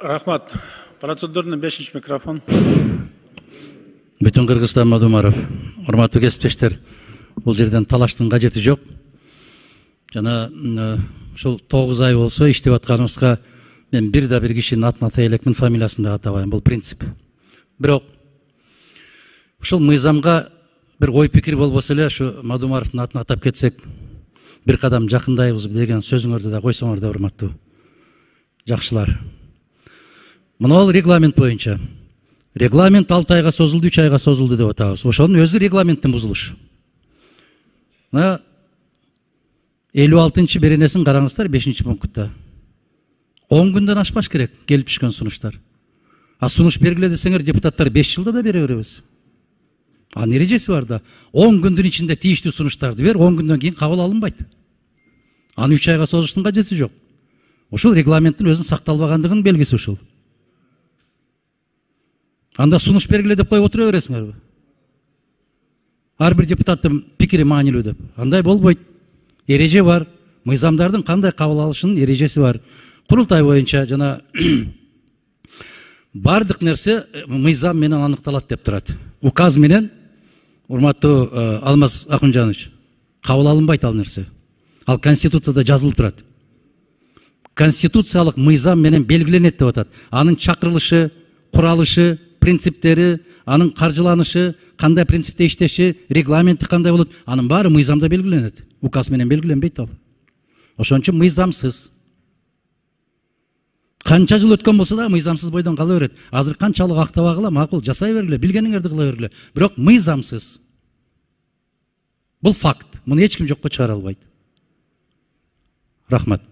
Рахмат. Процедурный 5 микрофон. Бүтүн Кыргызстан Мадумаров. Урматтуу кесиптештер, бул жерден талаштын кажети жок. Жана ушул 9 ай болсо иштеп атканыбызга мен бир кишинин атын атай элекмин, фамилиясын да атабайм. Бул принцип. Бирок ушул мыйзамга бир ой пикир болбосо эле ушу Мадумаровдун атын атап кетсек, бир кадам жакындайбыз деген сөзүңөрдү да койсоңор да, урматтуу жакшылар. Мына ал регламент боюнча. Регламент 6 айга созулду, 3 айга созулду деп атабыз. Ошонун өзү регламенттин бузулушу. Мына 56-чы беренесин караңыздар, 5-пунктта. 10 күндөн ашпаш керек келип түшкөн сунуштар. А сунуш бергиле десеңер, депутаттар 5 жылда да бере беребиз. Анын эрежеси бар да. 10 күндүн ичинде тийиштүү сунуштарды бер, 10 күндөн кийин кабыл алынбайт. Аны 3 айга созуштун кажети жок. Ошол регламенттин өзүнүн сакталбагандыгынын белгиси ушул. Анда сунуш бергиле деп коюп отура бересиңерби? Ар бир депутаттын пикири маанилүү деп. Андай болбойт. Эреже бар. Мыйзамдардын кандай кабыл алышынын эрежеси бар. Курултай боюнча жана бардык нерсе мыйзам менен аныкталат деп турат. Указ менен, урматтуу Алмаз Акунжанович, кабыл алынбайт ал нерсе. Ал Конституцияда жазылып турат. Конституциялык мыйзам менен белгиленет деп атат. Анын чакырылышы, куралышы, принциптери, анын каржыланышы, кандай принципте иштеши, регламенти кандай болот, анын баары мыйзамда белгиленет. Указ менен белгиленбейт ал. Ошон үчүн мыйзамсыз. Канча жыл өткөн болсо да мыйзамсыз бойдон кала берет. Азыр канчалык актабагыла, макул жасай бергиле, билгениңерди кыла бергиле. Бирок мыйзамсыз. Бул факт. Муну эч ким жокко чыгара албайт. Рахмат.